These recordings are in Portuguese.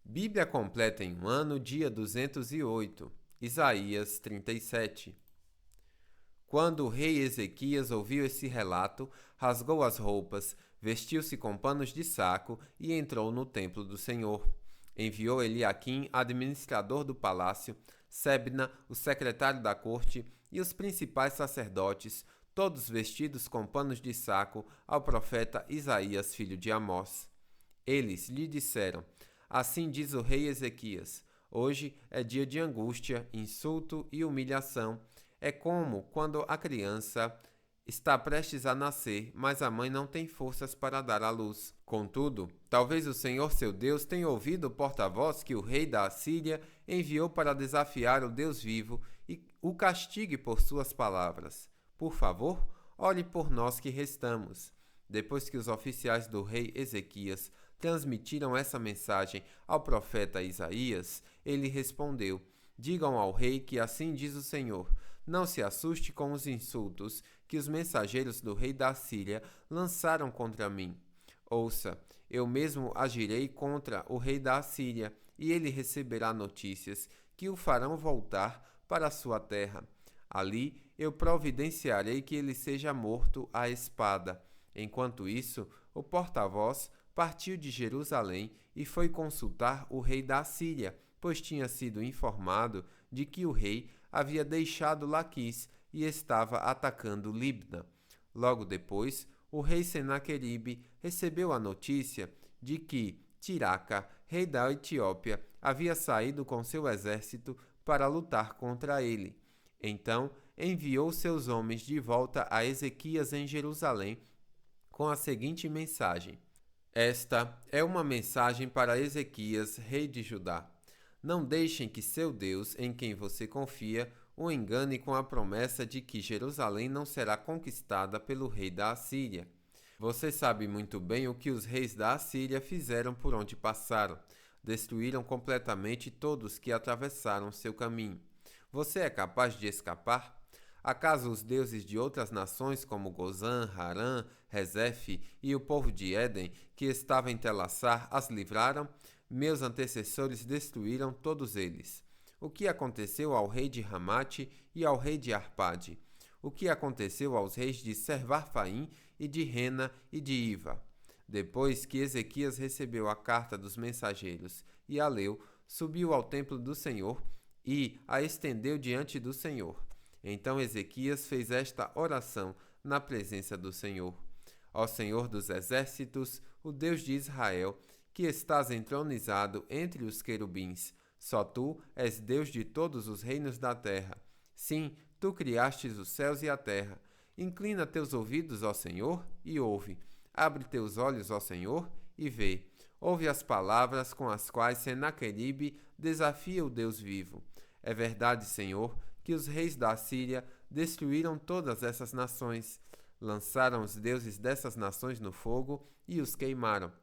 Bíblia completa em um ano, dia 208. Isaías 37. Quando o rei Ezequias ouviu esse relato, rasgou as roupas, vestiu-se com panos de saco e entrou no templo do Senhor. Enviou Eliaquim, administrador do palácio, Sebna, o secretário da corte, e os principais sacerdotes, todos vestidos com panos de saco, ao profeta Isaías, filho de Amós. Eles lhe disseram: Assim diz o rei Ezequias: Hoje é dia de angústia, insulto e humilhação. É como quando a criança está prestes a nascer, mas a mãe não tem forças para dar à luz. Contudo, talvez o Senhor seu Deus tenha ouvido o porta-voz que o rei da Assíria enviou para desafiar o Deus vivo e o castigue por suas palavras. Por favor, ore por nós que restamos. Depois que os oficiais do rei Ezequias transmitiram essa mensagem ao profeta Isaías, ele respondeu: Digam ao rei que assim diz o Senhor: Não se assuste com os insultos que os mensageiros do rei da Síria lançaram contra mim. Ouça, eu mesmo agirei contra o rei da Assíria, e ele receberá notícias que o farão voltar para a sua terra. Ali eu providenciarei que ele seja morto à espada. Enquanto isso, o porta-voz partiu de Jerusalém e foi consultar o rei da Síria, pois tinha sido informado de que o rei havia deixado Laquis e estava atacando Libna. Logo depois, o rei Senaqueribe recebeu a notícia de que Tiraca, rei da Etiópia, havia saído com seu exército para lutar contra ele. Então enviou seus homens de volta a Ezequias em Jerusalém com a seguinte mensagem: Esta é uma mensagem para Ezequias, rei de Judá. Não deixem que seu Deus, em quem você confia, o engane com a promessa de que Jerusalém não será conquistada pelo rei da Assíria. Você sabe muito bem o que os reis da Assíria fizeram por onde passaram. Destruíram completamente todos que atravessaram seu caminho. Você é capaz de escapar? Acaso os deuses de outras nações como Gozã, Harã, Rezef e o povo de Éden, que estava em Telassar, as livraram? Meus antecessores destruíram todos eles. O que aconteceu ao rei de Ramate e ao rei de Arpade? O que aconteceu aos reis de Servarfaim e de Rena e de Iva? Depois que Ezequias recebeu a carta dos mensageiros e a leu, subiu ao templo do Senhor e a estendeu diante do Senhor. Então Ezequias fez esta oração na presença do Senhor: Ó Senhor dos exércitos, o Deus de Israel, que estás entronizado entre os querubins, só tu és Deus de todos os reinos da terra. Sim, tu criastes os céus e a terra. Inclina teus ouvidos, ó Senhor, e ouve. Abre teus olhos, ó Senhor, e vê. Ouve as palavras com as quais Senaqueribe desafia o Deus vivo. É verdade, Senhor, que os reis da Assíria destruíram todas essas nações. Lançaram os deuses dessas nações no fogo e os queimaram.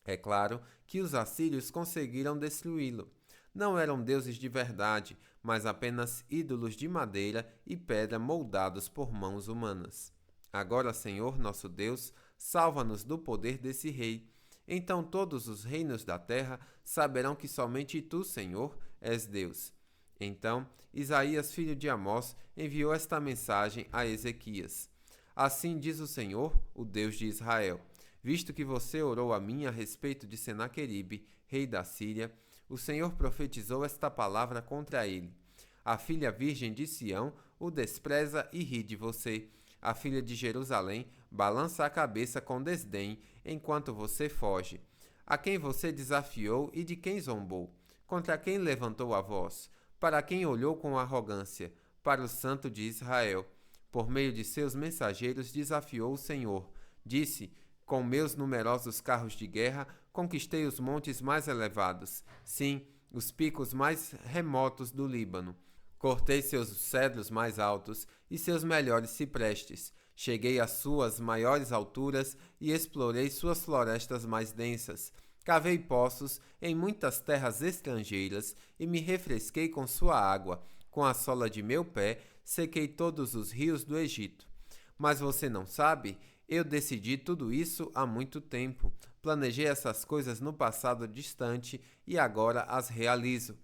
É claro que os assírios conseguiram destruí-lo. Não eram deuses de verdade, mas apenas ídolos de madeira e pedra moldados por mãos humanas. Agora, Senhor, nosso Deus, salva-nos do poder desse rei. Então todos os reinos da terra saberão que somente tu, Senhor, és Deus. Então Isaías, filho de Amós, enviou esta mensagem a Ezequias: Assim diz o Senhor, o Deus de Israel: Visto que você orou a mim a respeito de Senaqueribe, rei da Síria, o Senhor profetizou esta palavra contra ele: A filha virgem de Sião o despreza e ri de você. A filha de Jerusalém balança a cabeça com desdém enquanto você foge. A quem você desafiou e de quem zombou? Contra quem levantou a voz? Para quem olhou com arrogância? Para o Santo de Israel. Por meio de seus mensageiros desafiou o Senhor. Disse: Com meus numerosos carros de guerra conquistei os montes mais elevados, sim, os picos mais remotos do Líbano. Cortei seus cedros mais altos e seus melhores ciprestes. Cheguei às suas maiores alturas e explorei suas florestas mais densas. Cavei poços em muitas terras estrangeiras e me refresquei com sua água. Com a sola de meu pé, sequei todos os rios do Egito. Mas você não sabe? Eu decidi tudo isso há muito tempo. Planejei essas coisas no passado distante e agora as realizo.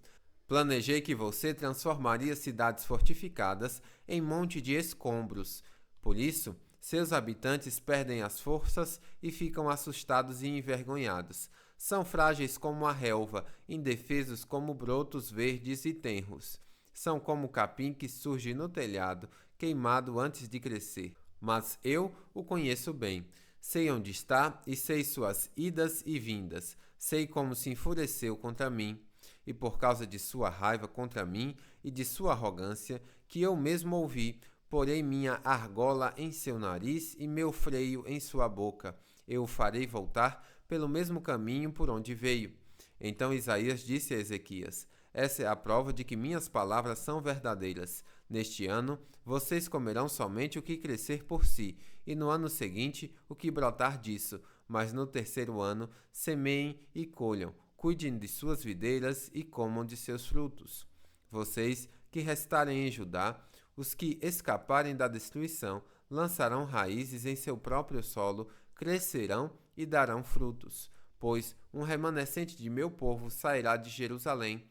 Planejei que você transformaria cidades fortificadas em monte de escombros. Por isso, seus habitantes perdem as forças e ficam assustados e envergonhados. São frágeis como a relva, indefesos como brotos verdes e tenros. São como o capim que surge no telhado, queimado antes de crescer. Mas eu o conheço bem. Sei onde está e sei suas idas e vindas. Sei como se enfureceu contra mim. E por causa de sua raiva contra mim e de sua arrogância, que eu mesmo ouvi, porei minha argola em seu nariz e meu freio em sua boca. Eu o farei voltar pelo mesmo caminho por onde veio. Então Isaías disse a Ezequias: essa é a prova de que minhas palavras são verdadeiras. Neste ano, vocês comerão somente o que crescer por si, e no ano seguinte o que brotar disso. Mas no terceiro ano, semeiem e colham, cuidem de suas videiras e comam de seus frutos. Vocês que restarem em Judá, os que escaparem da destruição, lançarão raízes em seu próprio solo, crescerão e darão frutos. Pois um remanescente de meu povo sairá de Jerusalém.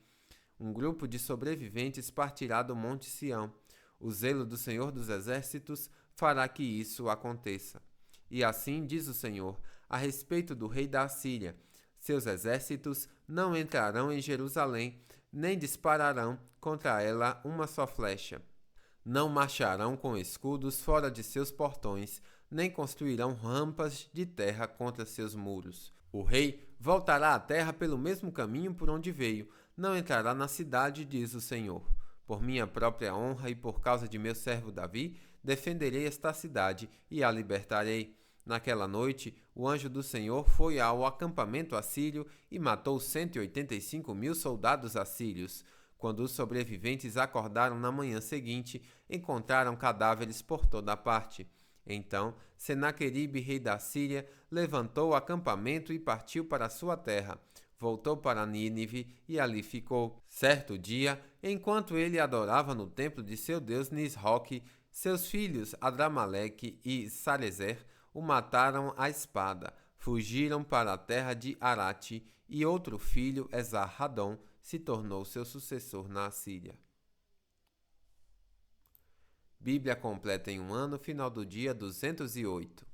Um grupo de sobreviventes partirá do Monte Sião. O zelo do Senhor dos Exércitos fará que isso aconteça. E assim diz o Senhor, a respeito do rei da Assíria: seus exércitos não entrarão em Jerusalém, nem dispararão contra ela uma só flecha. Não marcharão com escudos fora de seus portões, nem construirão rampas de terra contra seus muros. O rei voltará à terra pelo mesmo caminho por onde veio, não entrará na cidade, diz o Senhor. Por minha própria honra e por causa de meu servo Davi, defenderei esta cidade e a libertarei. Naquela noite, o anjo do Senhor foi ao acampamento assírio e matou 185.000 soldados assírios. Quando os sobreviventes acordaram na manhã seguinte, encontraram cadáveres por toda parte. Então, Senaqueribe, rei da Síria, levantou o acampamento e partiu para sua terra. Voltou para Nínive e ali ficou. Certo dia, enquanto ele adorava no templo de seu deus Nisroque, seus filhos Adramaleque e Sarezer o mataram à espada. Fugiram para a terra de Arate e outro filho, Esarhadon, se tornou seu sucessor na Assíria. Bíblia completa em um ano, final do dia 208.